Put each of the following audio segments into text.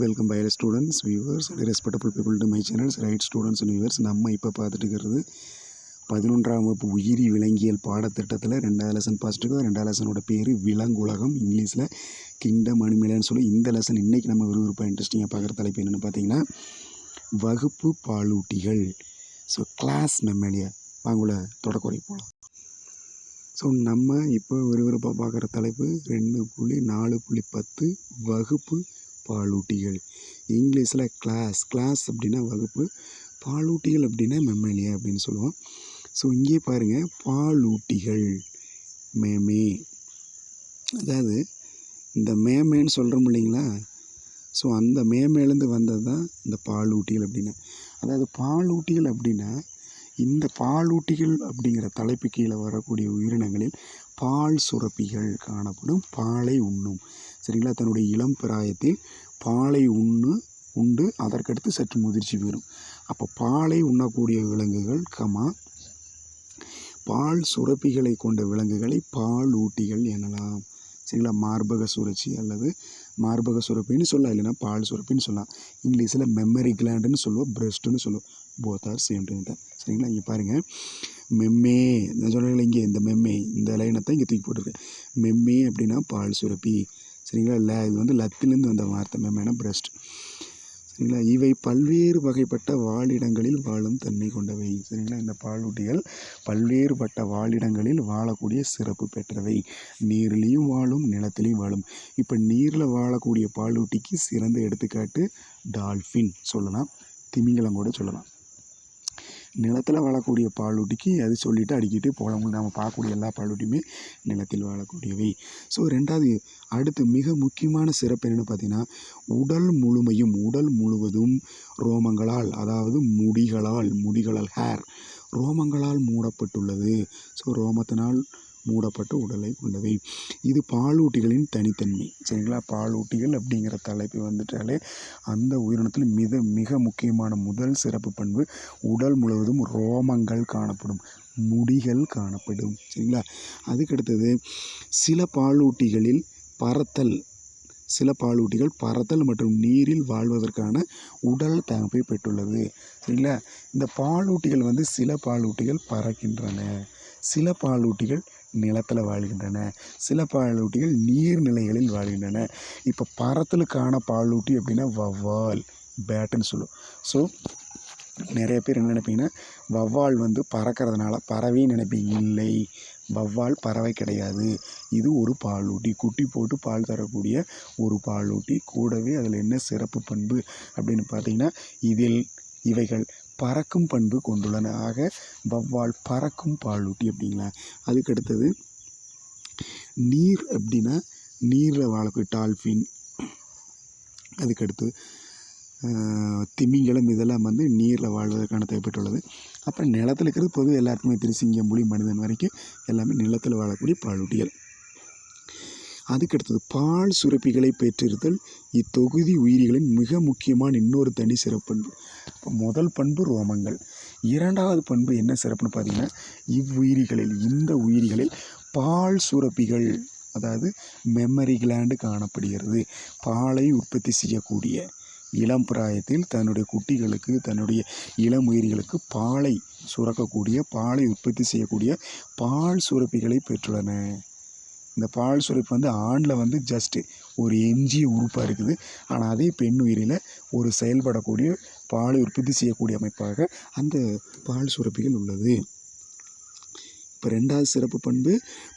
Welcome பைல students viewers respectable people to my channels right students and viewers. நம்ம இப்போ பார்த்துட்டு இருக்கிறது 11ஆம் வகுப்பு உயிரி விலங்கியல் பாடத்திட்டத்தில் 2வது லெசன் பார்த்துட்டு 2வது லெசனோட பேர் விலங்குலகம், இங்கிலீஷில் கிங்டம் அனிமல்னு சொல்லி இந்த லெசன் இன்றைக்கி நம்ம விறுவிறுப்பாக இன்ட்ரெஸ்டிங்காக பார்க்குற தலைப்பு என்னென்னு பார்த்தீங்கன்னா வகுப்பு பாலூட்டிகள். ஸோ கிளாஸ் மெம்மலியா வாங்கல தொடக்குறை போகலாம். ஸோ நம்ம இப்போ விறுவிறுப்பாக பார்க்குற தலைப்பு 2.4.10 வகுப்பு பாலூட்டிகள். இங்கிலீஷில் கிளாஸ் அப்படின்னா வகுப்பு, பாலூட்டிகள் அப்படின்னா மெம்மலியா அப்படின்னு சொல்லுவோம். ஸோ இங்கே பாருங்கள், பாலூட்டிகள் மேமே, அதாவது இந்த மேமேன்னு சொல்கிறோம் இல்லைங்களா. ஸோ அந்த மேமேலேருந்து வந்தது தான் இந்த பாலூட்டிகள் அப்படின்னா. அதாவது பாலூட்டிகள் அப்படின்னா இந்த பாலூட்டிகள் அப்படிங்கிற தலைப்பு கீழே வரக்கூடிய உயிரினங்களில் பால் சுரப்பிகள் காணப்படும், பாலை உண்ணும். சரிங்களா, தன்னுடைய இளம் பிராயத்தில் பாலை உண்டு அதற்கடுத்து சற்று முதிர்ச்சி பெறும். அப்போ பாலை உண்ணக்கூடிய விலங்குகள் பால் சுரப்பிகளை கொண்ட விலங்குகளை பாலூட்டிகள் எனலாம். சரிங்களா, மார்பக சுழற்சி அல்லது மார்பக சுரப்பின்னு சொல்லலாம், இல்லைன்னா பால் சுரப்பின்னு சொல்லலாம். இங்கிலீஷில் மெமரி கிளாண்டுன்னு சொல்லுவோம், பிரெஸ்ட்டுன்னு சொல்லுவோம். போத் ஆர் சேம் தான். சரிங்களா, இங்கே பாருங்கள், மெம்மே நான் சொன்னீங்களா, இங்கே இந்த மெம்மே இந்த லைனத்தை இங்கே தூக்கி போட்டிருக்கேன். மெம்மே அப்படின்னா பால் சுரப்பி. சரிங்களா, இது வந்து லத்திலேருந்து வந்த வார்த்தை, மெம்மேனா பிரெஸ்ட். சரிங்களா, இவை பல்வேறு வகைப்பட்ட வாழிடங்களில் வாழும் தன்மை கொண்டவை. சரிங்களா, இந்த பாலூட்டிகள் பல்வேறுபட்ட வாழிடங்களில் வாழக்கூடிய சிறப்பு பெற்றவை. நீர்லேயும் வாழும், நிலத்திலையும் வாழும். இப்போ நீரில் வாழக்கூடிய பாலூட்டிக்கு சிறந்த எடுத்துக்காட்டு டால்ஃபின் சொல்லலாம், திமிங்கலம் கூட சொல்லலாம். நிலத்தில் வாழக்கூடிய பாலூட்டிக்கு அது சொல்லிவிட்டு அடிக்கிட்டு போகலாம். நம்ம பார்க்கக்கூடிய எல்லா பாலூட்டியுமே நிலத்தில் வாழக்கூடியவை. ஸோ அடுத்து மிக முக்கியமான சிறப்பு என்னென்னு பார்த்தீங்கன்னா, உடல் முழுவதும் ரோமங்களால், அதாவது முடிகளால் ஹேர் ரோமங்களால் மூடப்பட்டுள்ளது. ஸோ ரோமத்தினால் மூடப்பட்ட உடலை கொண்டவை. இது பாலூட்டிகளின் தனித்தன்மை. சரிங்களா, பாலூட்டிகள் அப்படிங்கிற தலைப்பு வந்துட்டாலே அந்த உயிரினத்தில் மிக முக்கியமான முதல் சிறப்பு பண்பு உடல் முழுவதும் ரோமங்கள் காணப்படும், முடிகள் காணப்படும். சரிங்களா, அதுக்கடுத்தது சில பாலூட்டிகள் பறத்தல் மற்றும் நீரில் வாழ்வதற்கான உடல் தகப்பை பெற்றுள்ளது. சரிங்களா, இந்த பாலூட்டிகள் வந்து சில பாலூட்டிகள் பறக்கின்றன, சில பாலூட்டிகள் நிலத்தில் வாழ்கின்றன, சில பாலூட்டிகள் நீர்நிலைகளில் வாழ்கின்றன. இப்போ பறத்தலுக்கான பாலூட்டி அப்படின்னா வவ்வால், பேட்டுன்னு சொல்லுவோம். ஸோ நிறைய பேர் என்ன நினைப்பீங்கன்னா, வவ்வால் வந்து பறக்கிறதுனால பறவைன்னு நினைப்பீங்க. இல்லை, வவ்வால் பறவை கிடையாது. இது ஒரு பாலூட்டி, குட்டி போட்டு பால் தரக்கூடிய ஒரு பாலூட்டி. கூடவே அதில் என்ன சிறப்பு பண்பு அப்படின்னு பார்த்தீங்கன்னா, இவைகள் பறக்கும் பண்பு கொண்டுள்ளன. ஆக வவ்வால் பறக்கும் பாலூட்டி அப்படிங்களா. அதுக்கடுத்தது நீர் அப்படின்னா நீரில் வாழக்கூடிய டால்ஃபின், அதுக்கடுத்து திமிங்கலம், இதெல்லாம் வந்து நீரில் வாழ்வதற்கான தேவைப்பட்டுள்ளது. அப்புறம் நிலத்தில் இருக்கிறது பொதுவாக எல்லாருக்குமே தெரியும், சிங்கம், புலி, மனிதன் வரைக்கும் எல்லாமே நிலத்தில் வாழக்கூடிய பாலூட்டிகள். அதுக்கடுத்தது பால் சுரப்பிகளை பெற்றிருத்தல் இத்தொகுதி உயிரிகளின் மிக முக்கியமான இன்னொரு தனி சிறப்பண்பு. இப்போ முதல் பண்பு ரோமங்கள். இரண்டாவது பண்பு என்ன சிறப்புன்னு பார்த்தீங்கன்னா, இந்த உயிரிகளில் பால் சுரப்பிகள், அதாவது மெமரி கிளாண்டு காணப்படுகிறது. பாலை உற்பத்தி செய்யக்கூடிய, இளம் பிராயத்தில் தன்னுடைய குட்டிகளுக்கு, தன்னுடைய இளம் உயிரிகளுக்கு பாலை சுரக்கக்கூடிய, பாலை உற்பத்தி செய்யக்கூடிய பால் சுரப்பிகளை பெற்றுள்ளன. இந்த பால் சுரப்பி வந்து ஆணில் வந்து ஜஸ்ட்டு ஒரு எஞ்சிய உறுப்பாக இருக்குது. ஆனால் அதே பெண் உயிரில் ஒரு செயல்படக்கூடிய பாலை உற்பத்தி செய்யக்கூடிய அமைப்பாக அந்த பால் சுரப்பிகள் உள்ளது. இப்போ 2வது சிறப்பு பண்பு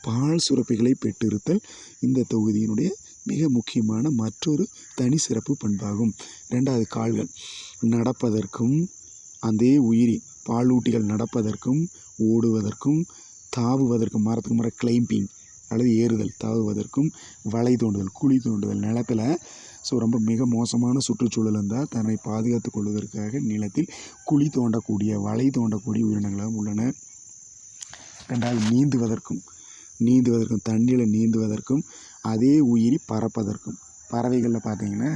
பால் சுரப்பிகளை பெற்றிருத்தல் இந்த தொகுதியினுடைய மிக முக்கியமான மற்றொரு தனி சிறப்பு பண்பாகும். 2வது கால்கள். நடப்பதற்கும் அதே உயிரி பாலூட்டிகள் நடப்பதற்கும், ஓடுவதற்கும், தாவுவதற்கும், மரத்துக்கு மரம் கிளைம்பிங் அல்லது ஏறுதல், தாவுவதற்கும், வலை தோண்டுதல், குழி தோண்டுதல் நிலத்தில். ஸோ ரொம்ப மிக மோசமான சுற்றுச்சூழல் இருந்தால் தன்னை பாதுகாத்து கொள்வதற்காக நிலத்தில் குழி தோண்டக்கூடிய, வலை தோண்டக்கூடிய உயிரினங்களாக உள்ளன. 2வது நீந்துவதற்கும் தண்ணியில் நீந்துவதற்கும், அதே உயிரி பறப்பதற்கும், பறவைகளில் பார்த்தீங்கன்னா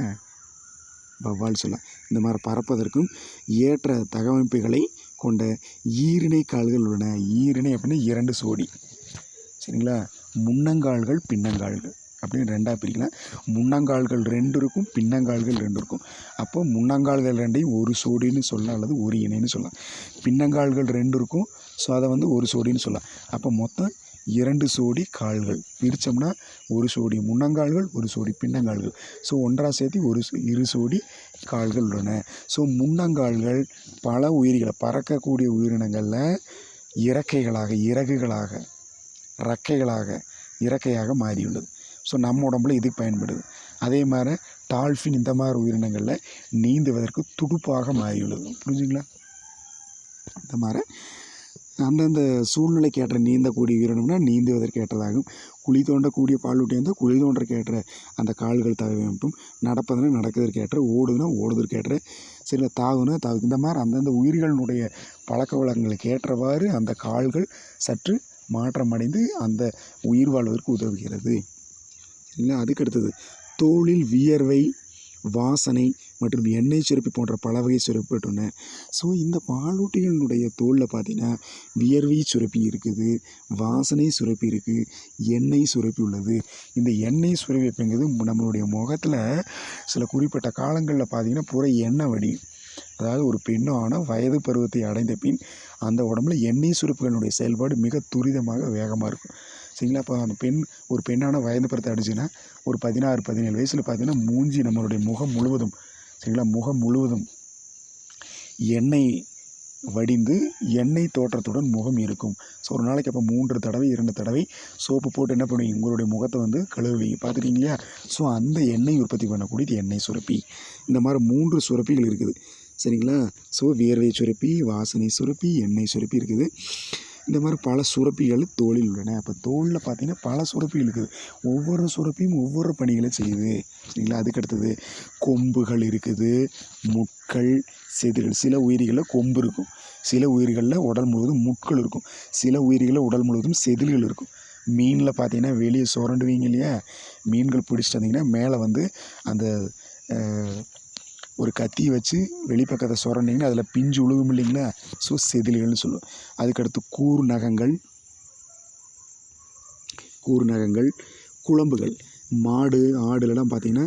வவ்வால் சொல்லலாம், இந்த மாதிரி பறப்பதற்கும் ஏற்ற தகவமைப்புகளை கொண்ட ஈரிணை கால்கள் உள்ளன. ஈரிணை அப்படின்னா 2 சோடி. சரிங்களா, முன்னங்கால்கள், பின்னங்கால்கள். அப்படின்னு ரெண்டாக பிரிக்கலாம். முன்னங்கால்கள் 2 இருக்கும், பின்னங்கால்கள் 2 இருக்கும். அப்போ முன்னங்கால்கள் 2ஐயும் ஒரு சோடின்னு சொல்லலாம், அல்லது ஒரு இணைன்னு சொல்லலாம். பின்னங்கால்கள் 2 இருக்கும், ஸோ அதை வந்து ஒரு சோடின்னு சொல்லலாம். அப்போ மொத்தம் 2 சோடி கால்கள் பிரித்தோம்னா ஒரு சோடி முன்னங்கால்கள், ஒரு சோடி பின்னங்கால்கள். ஸோ ஒன்றாக சேர்த்து இரு சோடி கால்கள் உள்ளன. ஸோ முன்னங்கால்கள் பல உயிரிகளை பறக்கக்கூடிய உயிரினங்களில் இறக்கைகளாக இறக்கையாக மாறியுள்ளது. ஸோ நம்ம உடம்புல இதுக்கு பயன்படுது. அதே மாதிரி டால்ஃபின் இந்த மாதிரி உயிரினங்களில் நீந்துவதற்கு துடுப்பாக மாறியுள்ளது. புரிஞ்சுங்களா? இந்த மாதிரி அந்தந்த சூழ்நிலைக்கு ஏற்ற நீந்தக்கூடிய உயிரினம்னா நீந்துவதற்கு ஏற்றதாகும். குழி தோண்டக்கூடிய பாலூட்டி வந்து குழி தோன்றக்கு ஏற்ற அந்த கால்கள் தேவைப்படும். நடப்பதுன்னா நடக்கிறதுக்கு ஏற்ற, ஓடுதுன்னா ஓடுவதற்கு ஏற்ற, சில தாவுனா தாவு. இந்த மாதிரி அந்தந்த உயிரிகளினுடைய பழக்க வழக்கங்களுக்கு ஏற்றவாறு அந்த கால்கள் சற்று மாற்றமடைந்து அந்த உயிர் வாழ்வதற்கு உதவுகிறது. சரிங்களா? அதுக்கடுத்தது தோலில் வியர்வை, வாசனை மற்றும் எண்ணெய் சுரப்பி போன்ற பல வகை சுரப்பி பெற்றுள்ளன. ஸோ இந்த பாலூட்டிகளினுடைய தோலில் பார்த்தீங்கன்னா வியர்வை சுரப்பி இருக்குது, வாசனை சுரப்பி இருக்குது, எண்ணெய் சுரப்பி உள்ளது. இந்த எண்ணெய் சுரப்பி அப்படிங்கிறது நம்மளுடைய முகத்தில் சில குறிப்பிட்ட காலங்களில் பார்த்தீங்கன்னா பூரா எண்ணெய் வடியும். அதாவது ஒரு பெண்ணான வயது பருவத்தை அடைந்த பின் அந்த உடம்புல எண்ணெய் சுரப்புகளுடைய செயல்பாடு மிக துரிதமாக வேகமாக இருக்கும். சரிங்களா? அப்போ அந்த ஒரு பெண்ணான வயது பருவத்தை அடைஞ்சுன்னா ஒரு 16-17 வயசில் பார்த்தீங்கன்னா மூஞ்சி நம்மளுடைய முகம் முழுவதும், சரிங்களா, முகம் முழுவதும் எண்ணெய் வடிந்து எண்ணெய் தோற்றத்துடன் முகம் இருக்கும். ஸோ ஒரு நாளைக்கு அப்போ 3 தடவை 2 தடவை சோப்பு போட்டு என்ன பண்ணுவீங்க, உங்களுடைய முகத்தை வந்து கழுவுவீங்க. பார்த்துட்டீங்க இல்லையா? ஸோ அந்த எண்ணெய் உற்பத்தி பண்ணக்கூடியது எண்ணெய் சுரப்பி. இந்த மாதிரி 3 சுரப்பிகள் இருக்குது. சரிங்களா? ஸோ வியர்வை சுரப்பி, வாசனை சுரப்பி, எண்ணெய் சுரப்பி இருக்குது. இந்த மாதிரி பல சுரப்பிகள் தோலில் உள்ளன. அப்போ தோலில் பார்த்திங்கன்னா பல சுரப்பிகள் இருக்குது. ஒவ்வொரு சுரப்பியும் ஒவ்வொரு பணிகளை செய்யுது. சரிங்களா? அதுக்கடுத்தது கொம்புகள் இருக்குது, முட்கள், செதில்கள். சில உயிரிகளில் கொம்பு இருக்கும், சில உயிர்களில் உடல் முழுவதும் முட்கள் இருக்கும், சில உயிர்களில் உடல் முழுவதும் செதில்கள் இருக்கும். மீனில் பார்த்தீங்கன்னா வெளியே சுரண்டுவீங்க இல்லையா? மீன்கள் பிடிச்சிட்டு வந்தீங்கன்னா மேலே வந்து அந்த ஒரு கத்தியை வச்சு வெளிப்பக்கத்தை சுரண்டிங்கன்னா அதில் பிஞ்சு உழுகும் இல்லைங்களா? ஸோ செதில்கள்னு சொல்லுவோம். அதுக்கடுத்து கூர் நகங்கள், குழம்புகள். மாடு, ஆடுலலாம் பார்த்திங்கன்னா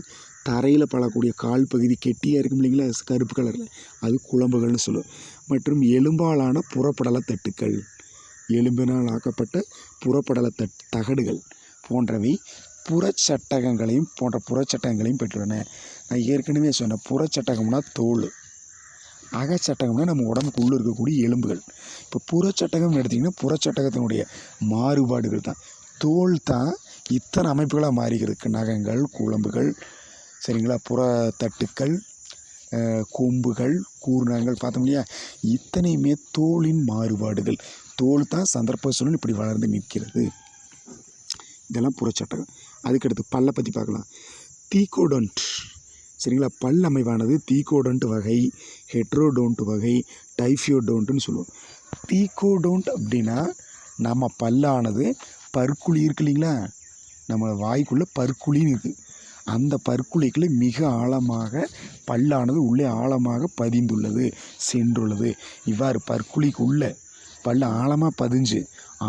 தரையில் பழக்கூடிய கால் பகுதி கெட்டியாக இருக்கும் இல்லைங்களா? கருப்பு கலரில், அது குழம்புகள்னு சொல்லுவோம். மற்றும் எலும்பாலான புறப்படல தட்டுக்கள், எலும்பினால் ஆக்கப்பட்ட புறப்படல தகடுகள் போன்றவை புறச்சட்டகங்களையும் பெற்றுள்ளன. நான் ஏற்கனவே சொன்னேன், புறச்சட்டகம்னா தோல், அகச்சட்டகம்னா நம்ம உடம்புக்குள்ளே இருக்கக்கூடிய எலும்புகள். இப்போ புறச்சட்டகம்னு எடுத்திங்கன்னா புறச்சட்டகத்தினுடைய மாறுபாடுகள் தான். தோல் தான் இத்தனை அமைப்புகளாக மாறிக்கிறதுக்கு நகங்கள், குழம்புகள், சரிங்களா, புறத்தட்டுக்கள், கொம்புகள், கூர்நகங்கள் பார்த்தோம் இல்லையா? இத்தனையுமே தோலின் மாறுபாடுகள். தோல் தான் சந்தர்ப்ப சூழல் இப்படி வளர்ந்து நிற்கிறது. இதெல்லாம் புறச்சட்டகம். அதுக்கடுத்து பல்லை பற்றி பார்க்கலாம். தீகோடோன்ட், சரிங்களா, பல் அமைவானது தீகோடோன்ட் வகை, ஹெட்ரோடோன்ட் வகை, டைஃபியோடோன்ட்டுன்னு சொல்லுவோம். தீகோடோன்ட் அப்படின்னா நம்ம பல்லானது பற்குழி இருக்கு இல்லைங்களா? நம்ம வாய்க்குள்ளே பற்குழின்னு இருக்குது. அந்த பற்குழிக்குள்ளே மிக ஆழமாக பல்லானது உள்ளே ஆழமாக பதிந்துள்ளது, சென்றுள்ளது. இவ்வாறு பற்குழிக்குள்ளே பல் ஆழமாக பதிஞ்சு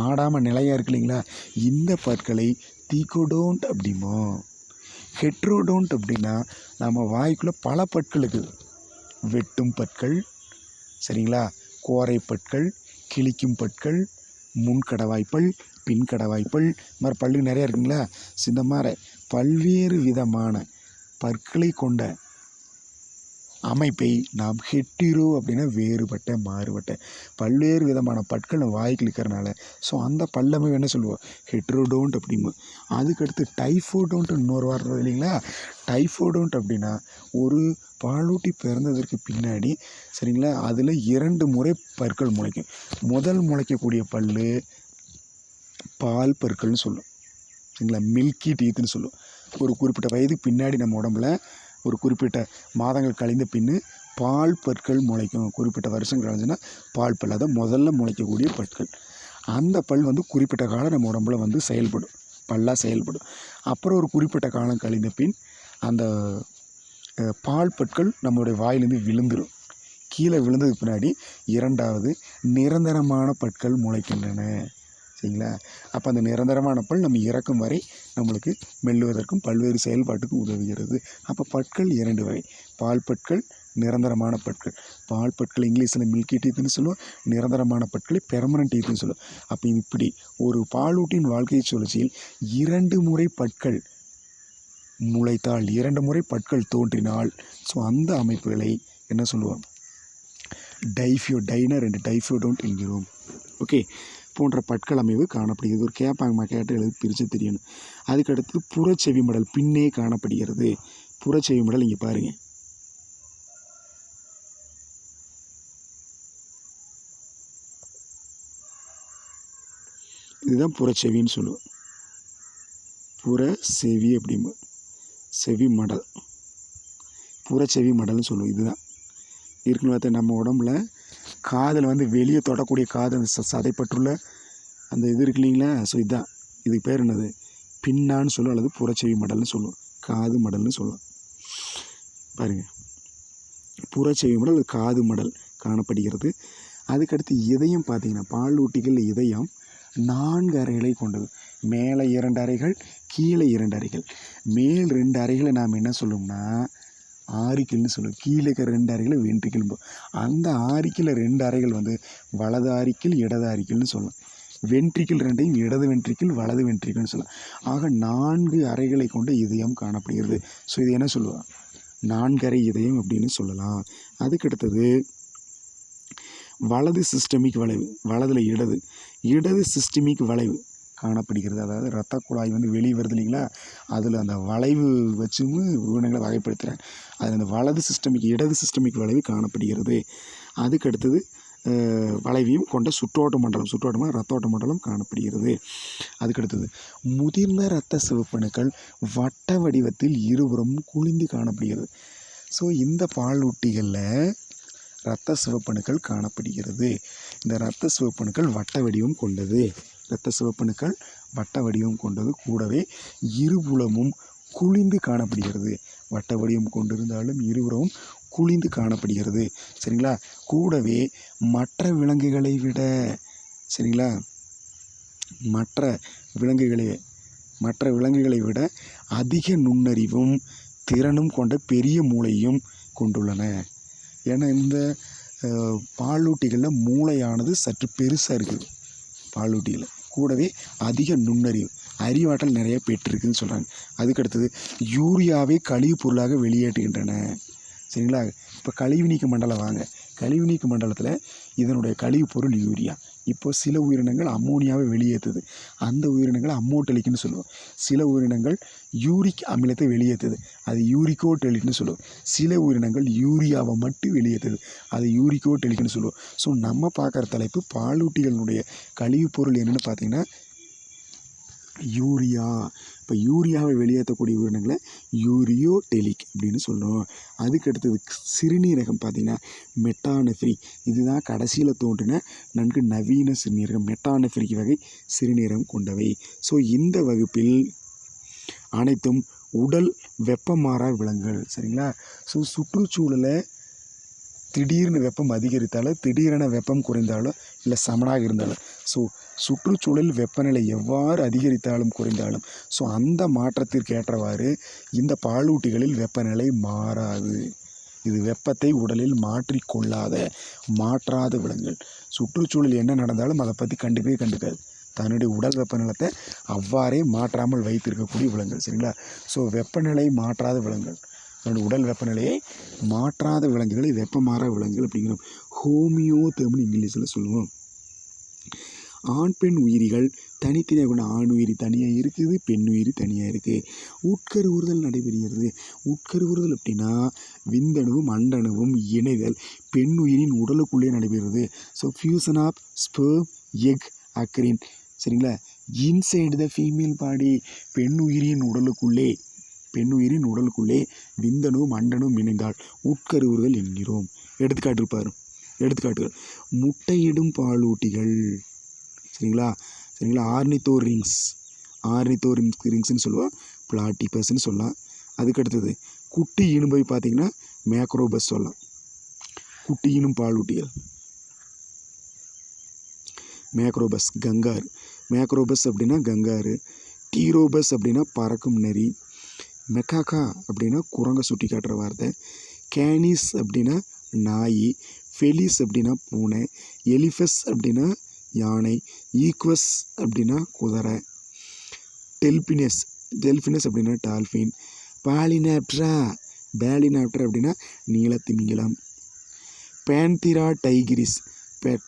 ஆடாமல் நிலையாக இருக்கு இல்லைங்களா? இந்த பற்களை தீகோடோன்ட் அப்படிமோ. ஹெட்ரோடோன்ட் அப்படின்னா நம்ம வாய்க்குள்ளே பல பற்கள் இருக்குது. வெட்டும் பற்கள், சரிங்களா, கோரை பற்கள், கிழிக்கும் பற்கள், முன்கடவாய்ப்பல், பின்கடவாய்ப்பல், இந்த மாதிரி பல்லு நிறையா இருக்குங்களா? இந்த மாதிரி பல்வேறு விதமான பற்களை கொண்ட அமைப்பை நாம் ஹெட்டிரோ அப்படின்னா வேறுபட்ட, மாறுபட்ட, பல்வேறு விதமான பற்கள் நம்ம வாய்க்கு இருக்கிறனால ஸோ அந்த பல்லமைப்பு என்ன சொல்லுவோம், ஹெட்ரோடோன்ட் அப்படிம்போம். அதுக்கடுத்து டைஃபோடோன்ட் இன்னொரு வார்த்தை இல்லைங்களா? டைஃபோடோன்ட் அப்படின்னா ஒரு பாலூட்டி பிறந்ததற்கு பின்னாடி, சரிங்களா, அதில் 2 முறை பற்கள் முளைக்கும். முதல் முளைக்கக்கூடிய பல் பால் பற்கள்னு சொல்லும், சரிங்களா, மில்கி டீத்துன்னு சொல்லும். ஒரு குறிப்பிட்ட வயதுக்கு பின்னாடி நம்ம உடம்புல ஒரு குறிப்பிட்ட மாதங்கள் கழிந்த பின்னு பால் பற்கள் முளைக்கும். குறிப்பிட்ட வருஷங்கள் கழிஞ்சுன்னா பால் பல், அதை முதல்ல முளைக்கக்கூடிய பற்கள். அந்த பல் வந்து குறிப்பிட்ட காலம் நம்ம உடம்புல வந்து செயல்படும், பல்லாக செயல்படும். அப்புறம் ஒரு குறிப்பிட்ட காலம் கழிந்த பின் அந்த பால் பற்கள் நம்மளுடைய வாயிலேருந்து விழுந்துடும். கீழே விழுந்ததுக்கு பின்னாடி 2வது நிரந்தரமான பற்கள் முளைக்கின்றன. சரிங்களா? அப்போ அந்த நிரந்தரமான பல் நம்ம இறக்கும் வரை நம்மளுக்கு மெல்லுவதற்கும் பல்வேறு செயல்பாட்டுக்கும் உதவுகிறது. அப்போ பற்கள் 2 வகை. பால் பற்கள், நிரந்தரமான பற்கள். பால் பற்கள் இங்கிலீஷில் மில்கி டீத்துன்னு சொல்லுவோம், நிரந்தரமான பற்களை பெர்மனன்ட் டீத்துன்னு சொல்லுவோம். அப்போ இப்படி ஒரு பாலூட்டியின் வாழ்க்கை சுழற்சியில் 2 முறை பற்கள் முளைத்தால், 2 முறை பற்கள் தோன்றினால், ஸோ அந்த அமைப்புகளை என்ன சொல்லுவோம்? டைனா 2 டைஃபியோடோன்ட் என்கிறோம். ஓகே, போன்ற பற்கள் அமைவு காணப்படுகிறது. ஒரு கேட்பாங்கம்மா, கேட்டு எழுதி பிரித்து தெரியணும். அதுக்கடுத்து புறச்செவி மடல் பின்னே காணப்படுகிறது. புறச்செவி மடல் இங்கே பாருங்கள், இதுதான் புறச்செவின்னு சொல்லுவோம். புறச்செவி அப்படிம்போ, செவி மடல், புறச்செவி மடல்னு சொல்லுவோம். இதுதான் இருக்குன்னு பார்த்தா நம்ம உடம்புல காதில் வந்து வெளியே தொடக்கூடிய காது அந்த சதைப்பற்றுள்ள அந்த இது இருக்கு இல்லைங்களா? ஸோ இதுதான், இதுக்கு பேர் என்னது? பின்னான்னு சொல்லுவோம், அல்லது புறச்செவி மடல்னு சொல்லுவோம், காது மடல்னு சொல்லுவோம். பாருங்கள், புறச்செவி மடல், காது மடல் காணப்படுகிறது. அதுக்கடுத்து இதயம் பார்த்தீங்கன்னா, பாலூட்டிகள் இதயம் 4 அறைகளை கொண்டது. மேலே 2 அறைகள், கீழே 2 அறைகள். மேல் 2 அறைகளை நாம் என்ன சொல்லுவோம்னா ஆரிக்கிள்னு சொல்லுவோம். கீழே இருக்கிற 2 அறைகளை வென்ட்ரிக்கிள். அந்த ஆரிக்கில் 2 அறைகள் வந்து வலது ஆரிக்கிள், இடது ஆரிக்கிள்னு சொல்லலாம். வென்ட்ரிக்கிள் 2ஐயும் இடது வென்ட்ரிக்கிள், வலது வென்ட்ரிக்கிள்னு சொல்லலாம். ஆக 4 அறைகளை கொண்ட இதயம் காணப்படுகிறது. ஸோ இது என்ன சொல்லுவோம்? 4 அறை இதயம் அப்படின்னு சொல்லலாம். அதுக்கடுத்தது வலது சிஸ்டமிக் வளைவு, வலதுல இடது சிஸ்டமிக் வளைவு காணப்படுகிறது. அதாவது இரத்த குழாய் வந்து வெளியே வருது இல்லைங்களா? அதில் அந்த வளைவு வச்சும் உயிரினங்களை வகைப்படுத்துகிறாங்க. அதில் அந்த இடது சிஸ்டமிக் வளைவு காணப்படுகிறது. அதுக்கடுத்தது வளைவையும் கொண்ட சுற்றோட்ட மண்டலம், இரத்தோட்ட மண்டலம் காணப்படுகிறது. அதுக்கடுத்தது முதிர்ந்த இரத்த சிவப்பணுக்கள் வட்ட வடிவத்தில் இருபுறமும் குளிந்து காணப்படுகிறது. ஸோ இந்த பாலூட்டிகளில் இரத்த சிவப்பணுக்கள் காணப்படுகிறது. இந்த இரத்த சிவப்பணுக்கள் வட்ட வடிவம் கொண்டது. கூடவே இருபுறமும் குளிந்து காணப்படுகிறது. வட்ட வடிவம் கொண்டிருந்தாலும் இருபுறமும் குளிந்து காணப்படுகிறது. சரிங்களா? கூடவே மற்ற விலங்குகளை விட, சரிங்களா, மற்ற விலங்குகளை விட அதிக நுண்ணறிவும் திறனும் கொண்ட பெரிய மூளையும் கொண்டுள்ளன. ஏன்னா இந்த பாலூட்டிகளில் மூளையானது சற்று பெருசாக இருக்குது. பாலூட்டியில் கூடவே அதிக நுண்ணறிவு, அறிவாற்றல் நிறைய பெற்றிருக்குன்னு சொல்கிறாங்க. அதுக்கடுத்தது யூரியாவை கழிவு பொருளாக வெளியேற்றுகின்றன. சரிங்களா? இப்போ கழிவு நீக்க மண்டலம் வாங்க. கழிவு நீக்க மண்டலத்தில் இதனுடைய கழிவு பொருள் யூரியா. இப்போ சில உயிரினங்கள் அம்மோனியாவை வெளியேற்றுது. அந்த உயிரினங்களை அம்மோட்டெலிக்னு சொல்லுவோம். சில உயிரினங்கள் யூரிக் அமிலத்தை வெளியேற்றுது. அது யூரிகோடெலிக்னு சொல்லுவோம். சில உயிரினங்கள் யூரியாவை மட்டும் வெளியேற்றுது. அது யூரிகோடெலிக்னு சொல்லுவோம். ஸோ நம்ம பார்க்குற தலைப்பு பாலூட்டிகளினுடைய கழிவு பொருள் என்னென்னு பார்த்தீங்கன்னா யூரியா. இப்போ யூரியாவை வெளியேற்றக்கூடிய உயிரினங்களை யூரியோடெலிக் அப்படின்னு சொல்கிறோம். அதுக்கடுத்தது சிறுநீரகம் பார்த்திங்கன்னா மெட்டானெஃப்ரி. இதுதான் கடைசியில் தோன்றின நன்கு நவீன சிறுநீரகம். மெட்டானெஃப்ரிக் வகை சிறுநீரகம் கொண்டவை. ஸோ இந்த வகுப்பில் அனைத்தும் உடல் வெப்பமாறா விலங்குகள். சரிங்களா? ஸோ சுற்றுச்சூழலை திடீர்னு வெப்பம் அதிகரித்தாலோ திடீரென வெப்பம் குறைந்தாலோ இல்லை சமனாக இருந்தாலும், ஸோ சுற்றுச்சூழல் வெப்பநிலை எவ்வாறு அதிகரித்தாலும் குறைந்தாலும், ஸோ அந்த மாற்றத்திற்கு ஏற்றவாறு இந்த பாலூட்டிகளில் வெப்பநிலை மாறாது. இது வெப்பத்தை உடலில் மாற்றாத விலங்குகள். சுற்றுச்சூழல் என்ன நடந்தாலும் அதை பற்றி கண்டுக்காது. தன்னுடைய உடல் வெப்பநிலத்தை அவ்வாறே மாற்றாமல் வைத்திருக்கக்கூடிய விலங்குகள். சரிங்களா? ஸோ வெப்பநிலை மாற்றாத விலங்குகள், தன்னுடைய உடல் வெப்பநிலையை மாற்றாத விலங்குகளை வெப்பமாறா விலங்குகள் அப்படிங்கிறோம். ஹோமியோதெர்ம்னு இங்கிலீஷில் சொல்லுவோம். ஆண் பெண் உயிரிகள் தனித்தனியாக கொண்ட ஆண் உயிரி தனியாக இருக்குது, பெண் உயிரி தனியாக இருக்குது. உட்கருவுறுதல் நடைபெறுகிறது. உட்கருவுறுதல் அப்படின்னா விந்தணுவும் அண்டணுவும் இணைதல் பெண் உயிரின் உடலுக்குள்ளே நடைபெறுகிறது. So fusion of sperm egg occurring. சரிங்களா? Inside the female body. பெண் உயிரின் உடலுக்குள்ளே விந்தணுவும் அண்டனும் இணைந்தால் உட்கருவுறுதல் என்கிறோம். எடுத்துக்காட்டுகள் முட்டையிடும் பாலூட்டிகள். சரிங்களா? ஆர்னித்தோரிங்ஸ்ன்னு சொல்லுவோம், பிளாட்டிபஸ்ன்னு சொல்லலாம். அதுக்கடுத்தது குட்டி இனும்பை பார்த்திங்கன்னா மேக்ரோபஸ் சொல்லலாம். குட்டி இனும் பாலூட்டிகள் மேக்ரோபஸ், கங்காரு. மேக்ரோபஸ் அப்படின்னா கங்காரு. டீரோபஸ் அப்படின்னா பறக்கும் நரி. மெக்காக்கா அப்படின்னா குரங்கை சுட்டி காட்டுற வார்த்தை. கேனிஸ் அப்படின்னா நாய். ஃபெலிஸ் அப்படின்னா பூனை. எலிஃபஸ் அப்படின்னா யானை. ஈக்வஸ் அப்படின்னா குதிரை. டெல்ஃபினஸ் அப்படின்னா டால்ஃபின். பேலினாப்டரா அப்படின்னா நீலத்திமிங்கலம். பேந்திரா டைகிரிஸ்,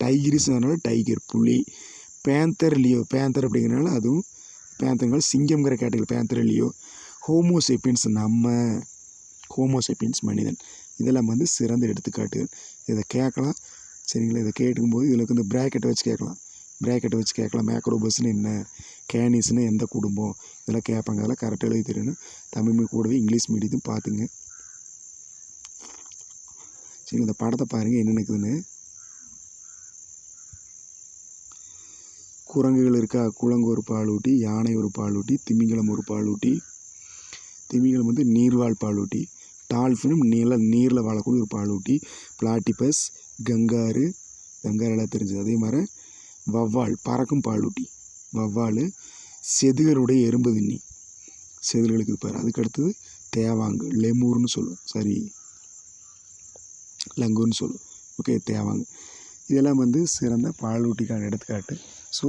டைகிரிஸ்னால டைகர் புலி. பேந்தர் அப்படிங்கிறனால அதுவும் பேந்தர்கள் சிங்கம்ங்கிற category panther leo. Homo sapiens homo sapiens மனிதன். இதெல்லாம் வந்து சிறந்த எடுத்துக்காட்டுகள். இதை கேட்கலாம் சரிங்களா. இதை கேட்கும்போது இதில் வந்து ப்ராக்கெட்டை வச்சு கேட்கலாம். மேக்ரோபஸ்ன்னு என்ன, கேனிஸ்னு எந்த குடும்பம், இதெல்லாம் கேட்பாங்க. அதெல்லாம் கரெக்டாக எழுதி தெரியணும். தமிழ் கூடவே இங்கிலீஷ் மீடியத்தையும் பார்த்துங்க. சரி, இந்த படத்தை பாருங்கள் என்ன இருக்குதுன்னு. குரங்குகள் இருக்கா. குரங்கு ஒரு பாலூட்டி, யானை ஒரு பாலூட்டி, திமிங்கலம் ஒரு பாலூட்டி. திமிங்கலம் வந்து நீர்வாழ் பாலூட்டி. டால்ஃபினும் நீரில் வாழக்கூடிய ஒரு பாலூட்டி. பிளாட்டிபஸ், கங்காரு எல்லாம் தெரிஞ்சது. அதே மாதிரி வவ்வால் பறக்கும் பாலூட்டி. வவ்வால். செதுகருடைய எறும்பு தின்னி, செதில்களுக்கு பாரு. அதுக்கு அடுத்தது தேவாங்கு, லெமூர்னு சொல்லுவோம், லங்கூர்னு சொல்லுவோம். ஓகே, தேவாங்கு. இதெல்லாம் வந்து சிறந்த பாலூட்டிக்கான எடுத்துக்காட்டு. ஸோ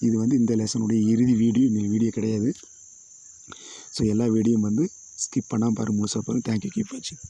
இது வந்து இந்த லெசனுடைய இறுதி வீடியோ. இந்த வீடியோ கிடையாது. ஸோ எல்லா வீடியோவும் வந்து ஸ்கிப் பண்ணாமல் பாருங்கள், முழுசாக பாருங்கள். தேங்க்யூ, கீப் வாட்சிங்.